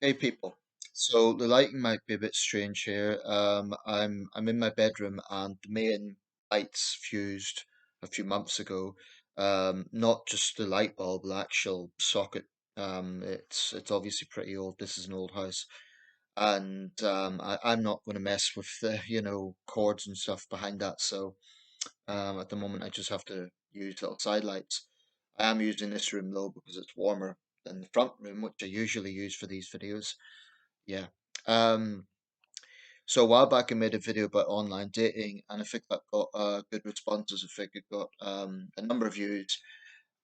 Hey people. So the lighting might be a bit strange here. I'm in my bedroom and the main lights fused a few months ago. Not just the light bulb, the actual socket. It's obviously pretty old. This is an old house, and I'm not going to mess with the cords and stuff behind that. So at the moment I just have to use little side lights. I am using this room though because it's warmer than the front room, which I usually use for these videos. Yeah. Um, so a while back I made a video about online dating and I think that got good responses. I think it got a number of views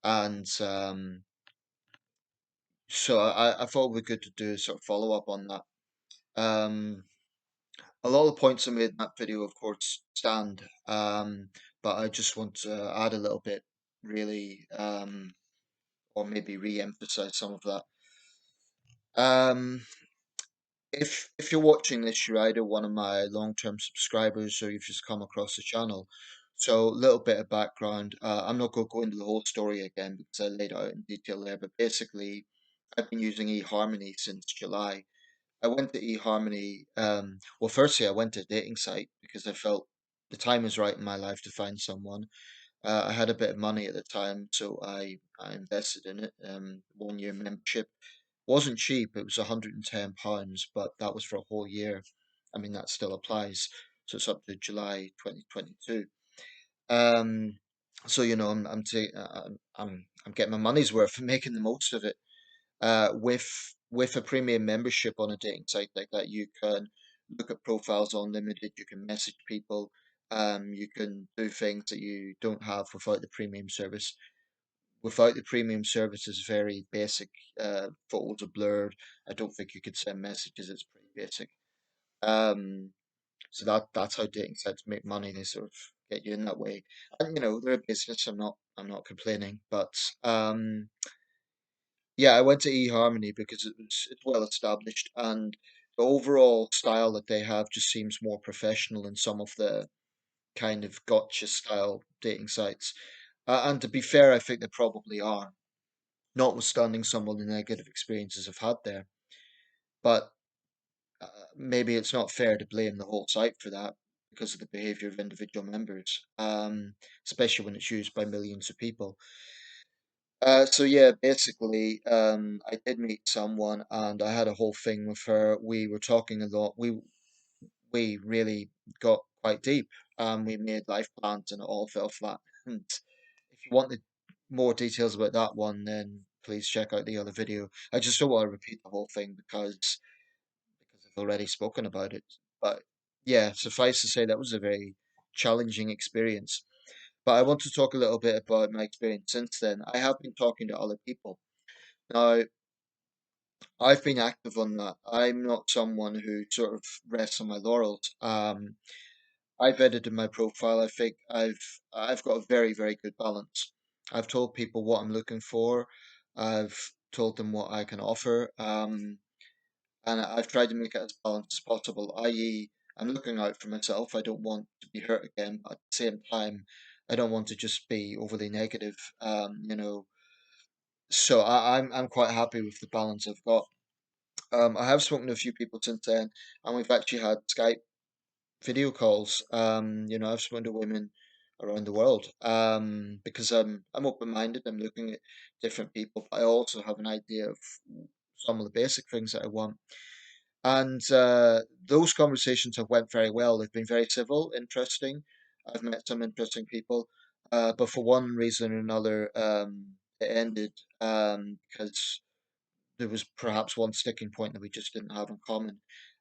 and so I thought it would be good to do a sort of follow up on that. Um, a lot of the points I made in that video of course stand, but I just want to add a little bit really, or maybe re-emphasize some of that. Um, if you're watching this, you're either one of my long-term subscribers or you've just come across the channel. So a little bit of background. I'm not going to go into the whole story again because I laid it out in detail there. But basically, I've been using eHarmony since July. I went to eHarmony. Well, firstly, I went to a dating site because I felt the time was right in my life to find someone. I had a bit of money at the time, so I invested in it. 1 year membership wasn't cheap. It was £110, but that was for a whole year. I mean, that still applies. So it's up to July 2022. Um, so I'm getting my money's worth for making the most of it. With a premium membership on a dating site like that, you can look at profiles unlimited. You can message people. You can do things that you don't have without the premium service. Without the premium service, is very basic. Photos are blurred. I don't think you could send messages. It's pretty basic. Um, so that's how dating sites make money. They sort of get you in that way. And they're a business. I'm not complaining. But yeah, I went to eHarmony because it's well established and the overall style that they have just seems more professional than some of the kind of gotcha style dating sites. And to be fair, I think they probably are, notwithstanding some of the negative experiences I've had there. But maybe it's not fair to blame the whole site for that because of the behavior of individual members, especially when it's used by millions of people. So yeah, basically, I did meet someone and I had a whole thing with her. We were talking a lot. We really got quite deep. We made life plans and it all fell flat. And if you wanted more details about that one, then please check out the other video. I just don't want to repeat the whole thing because I've already spoken about it. But yeah, suffice to say that was a very challenging experience. But I want to talk a little bit about my experience since then. I have been talking to other people. Now, I've been active on that. I'm not someone who sort of rests on my laurels. I've edited my profile. I think I've got a very, very good balance. I've told people what I'm looking for. I've told them what I can offer. And I've tried to make it as balanced as possible, i.e., I'm looking out for myself. I don't want to be hurt again, but at the same time, I don't want to just be overly negative. So I'm quite happy with the balance I've got. I have spoken to a few people since then, and we've actually had Skype video calls. I've spoken to women around the world because I'm open-minded. I'm looking at different people, but I also have an idea of some of the basic things that I want. And those conversations have went very well. They've been very civil, interesting. I've met some interesting people, but for one reason or another, it ended because there was perhaps one sticking point that we just didn't have in common.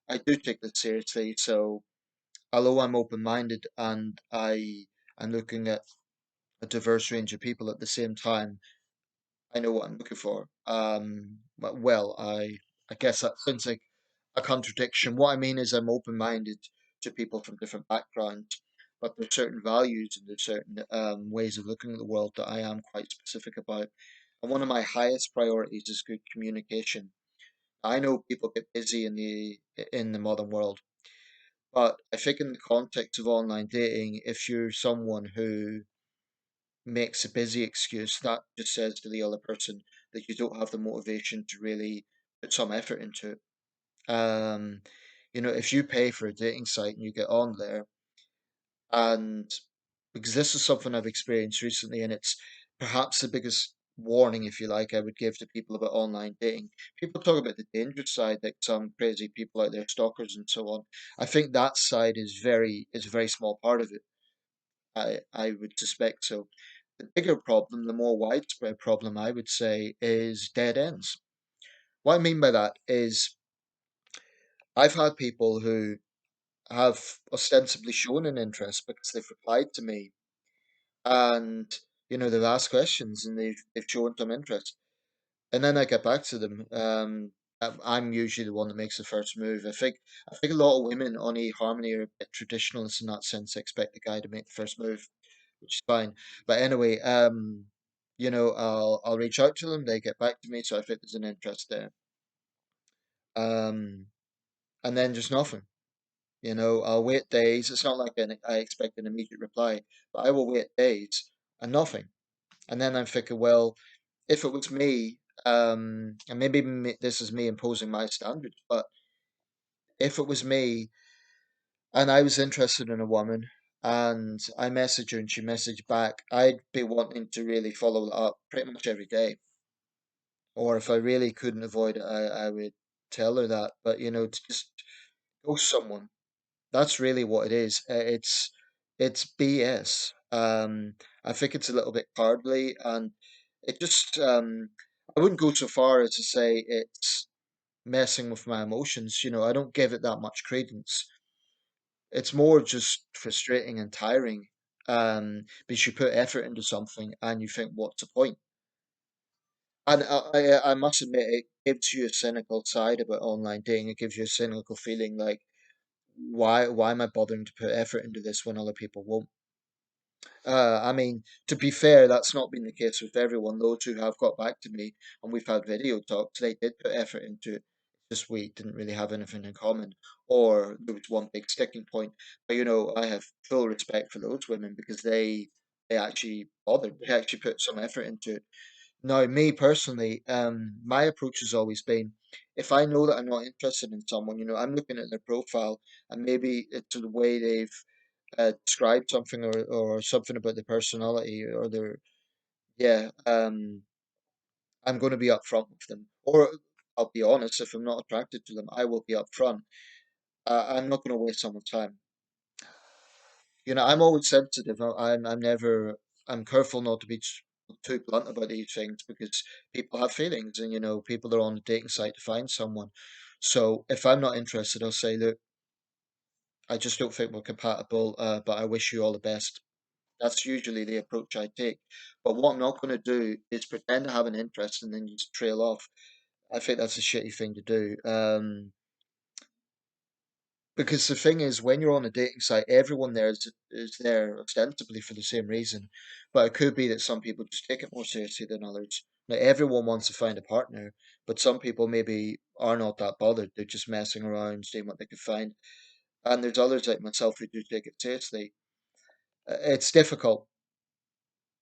I do take this seriously, so although I'm open-minded and am looking at a diverse range of people at the same time, I know what I'm looking for. I guess that sounds like a contradiction. What I mean is I'm open-minded to people from different backgrounds, but there's certain values and there's certain ways of looking at the world that I am quite specific about. And one of my highest priorities is good communication. I know people get busy in the modern world, but I think in the context of online dating, if you're someone who makes a busy excuse, that just says to the other person that you don't have the motivation to really put some effort into it. Um, if you pay for a dating site and you get on there, and because this is something I've experienced recently, and it's perhaps the biggest warning, if you like, I would give to people about online dating. People talk about the dangerous side, like some crazy people out there, stalkers and so on. I think that side is a very small part of it. I would suspect so. The bigger problem, the more widespread problem, I would say, is dead ends. What I mean by that is I've had people who have ostensibly shown an interest because they've replied to me and they've asked questions and they've shown some interest, and then I get back to them. I'm usually the one that makes the first move. I think a lot of women on eHarmony are a bit traditionalist in that sense. They expect the guy to make the first move, which is fine. But anyway, I'll reach out to them. They get back to me, so I think there's an interest there. Um, and then just nothing. I'll wait days. It's not like I expect an immediate reply, but I will wait days and nothing. And then I'm thinking, well, if it was me, and maybe this is me imposing my standards, but if it was me and I was interested in a woman and I messaged her and she messaged back, I'd be wanting to really follow that up pretty much every day. Or if I really couldn't avoid it, I would tell her that. But to just ghost someone, that's really what it is. It's BS. I think it's a little bit cowardly, and it just I wouldn't go so far as to say it's messing with my emotions. I don't give it that much credence. It's more just frustrating and tiring. Because you put effort into something and you think, what's the point? And I must admit, it gives you a cynical side about online dating. It gives you a cynical feeling like, why am I bothering to put effort into this when other people won't? I mean, to be fair, that's not been the case with everyone. Those who have got back to me and we've had video talks, they did put effort into it. Just we didn't really have anything in common, or there was one big sticking point. But I have full respect for those women because they actually bothered. They actually put some effort into it. Now, me personally, my approach has always been, if I know that I'm not interested in someone, I'm looking at their profile and maybe it's the way they've described something, or something about the personality or their, yeah, I'm going to be upfront with them. Or I'll be honest, if I'm not attracted to them, I will be upfront. I'm not going to waste someone's time. I'm always sensitive. I'm never, I'm careful not to be too blunt about these things because people have feelings and, people are on the dating site to find someone. So if I'm not interested, I'll say, look, I just don't think we're compatible, but I wish you all the best. That's usually the approach I take. But what I'm not going to do is pretend to have an interest and then just trail off. I think that's a shitty thing to do. Because the thing is, when you're on a dating site, everyone there is there ostensibly for the same reason. But it could be that some people just take it more seriously than others. Now, everyone wants to find a partner, but some people maybe are not that bothered. They're just messing around, seeing what they can find. And there's others like myself who do take it seriously. It's difficult.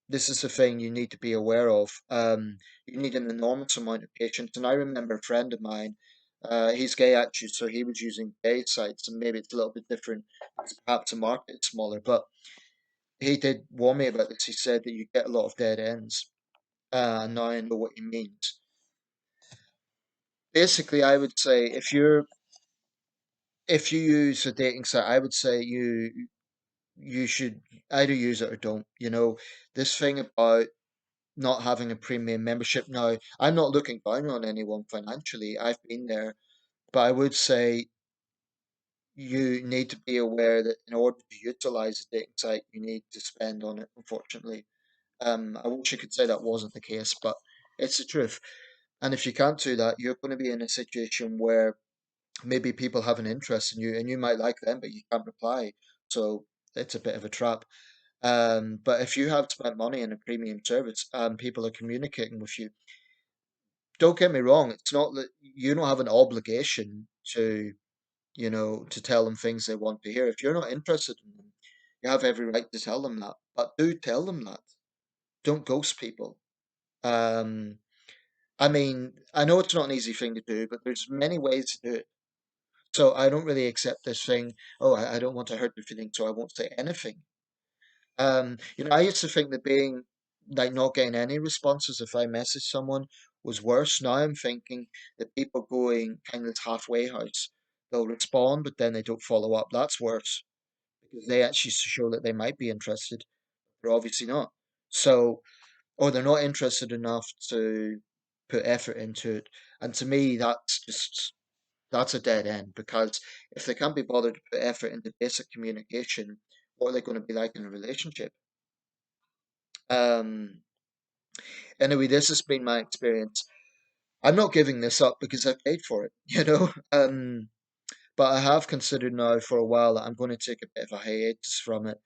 This is the thing you need to be aware of. You need an enormous amount of patience. And I remember a friend of mine, he's gay actually, so he was using gay sites, and maybe it's a little bit different because perhaps the market is smaller. But he did warn me about this. He said that you get a lot of dead ends. And now I know what he means. Basically, I would say if you use a dating site, I would say you should either use it or don't. This thing about not having a premium membership now. I'm not looking down on anyone financially. I've been there, but I would say you need to be aware that in order to utilize a dating site, you need to spend on it. Unfortunately, I wish I could say that wasn't the case, but it's the truth. And if you can't do that, you're going to be in a situation where maybe people have an interest in you, and you might like them, but you can't reply. So it's a bit of a trap. But if you have spent money in a premium service and people are communicating with you, don't get me wrong, it's not that you don't have an obligation to tell them things they want to hear. If you're not interested in them, you have every right to tell them that. But do tell them that. Don't ghost people. Um, I mean, I know it's not an easy thing to do, but there's many ways to do it. So I don't really accept this thing. Oh, I don't want to hurt your feelings, so I won't say anything. I used to think that being like not getting any responses if I message someone was worse. Now I'm thinking that people going kind of this halfway house, they'll respond, but then they don't follow up. That's worse because they actually show that they might be interested, but obviously not. So, or they're not interested enough to put effort into it. And to me, that's a dead end because if they can't be bothered to put effort into basic communication, what are they going to be like in a relationship? Um, Anyway, this has been my experience. I'm not giving this up because I paid for it, but I have considered now for a while that I'm going to take a bit of a hiatus from it.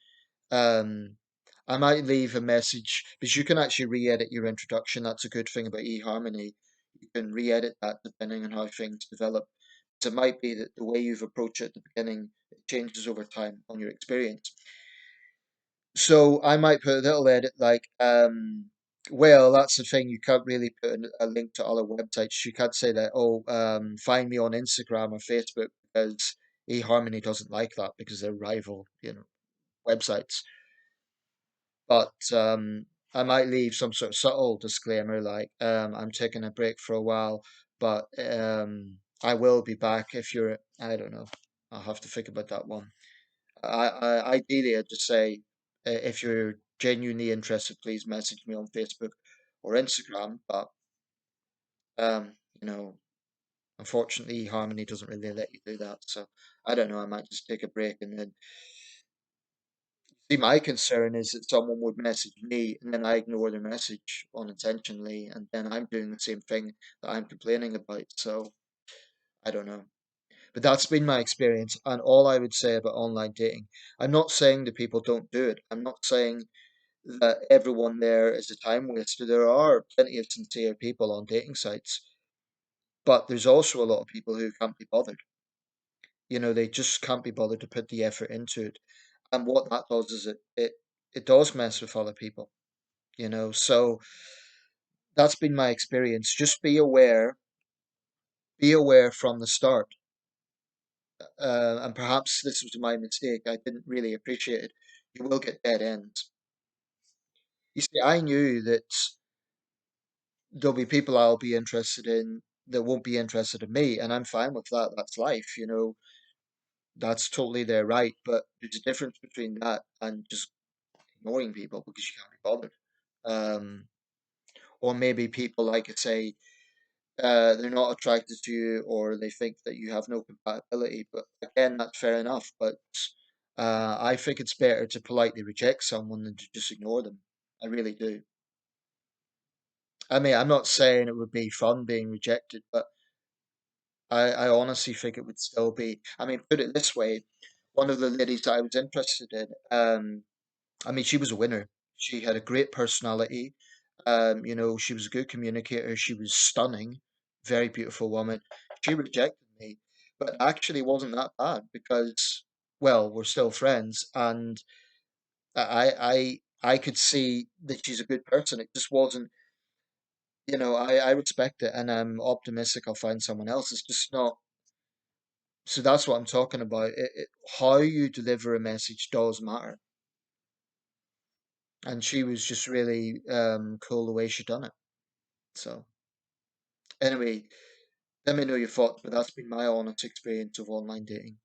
Um, I might leave a message because you can actually re-edit your introduction. That's a good thing about eHarmony. You can re-edit that depending on how things develop. So it might be that the way you've approached it at the beginning it changes over time on your experience. So I might put a little edit like, well, that's the thing. You can't really put a link to other websites. You can't say that, oh, find me on Instagram or Facebook because eHarmony doesn't like that because they're rival, websites. But I might leave some sort of subtle disclaimer like, I'm taking a break for a while, but I will be back if you're, I don't know. I'll have to think about that one. Ideally, I'd just say if you're genuinely interested, please message me on Facebook or Instagram. But um, you know, unfortunately, Harmony doesn't really let you do that. So I don't know. I might just take a break and then see. My concern is that someone would message me and then I ignore their message unintentionally, and then I'm doing the same thing that I'm complaining about. So I don't know. But that's been my experience, and all I would say about online dating. I'm not saying that people don't do it. I'm not saying that everyone there is a time waster. There are plenty of sincere people on dating sites, but there's also a lot of people who can't be bothered. They just can't be bothered to put the effort into it. And what that does is it does mess with other people. So that's been my experience. Just be aware from the start. And perhaps this was my mistake. I didn't really appreciate it. You will get dead ends. You see, I knew that there'll be people I'll be interested in that won't be interested in me, and I'm fine with that. That's life. That's totally their right. But there's a difference between that and just ignoring people because you can't be bothered. Um, or maybe people, like I say, they're not attracted to you, or they think that you have no compatibility. But again, that's fair enough. But I think it's better to politely reject someone than to just ignore them. I really do. I mean, I'm not saying it would be fun being rejected, but I honestly think it would still be. I mean, put it this way, one of the ladies that I was interested in, I mean, she was a winner. She had a great personality. She was a good communicator. She was stunning, very beautiful woman. She rejected me, but actually wasn't that bad because, well, we're still friends, and I could see that she's a good person. It just wasn't. I respect it, and I'm optimistic I'll find someone else. It's just not. So that's what I'm talking about. How you deliver a message does matter. And she was just really cool the way she done it. So anyway, let me know your thoughts, but that's been my honest experience of online dating.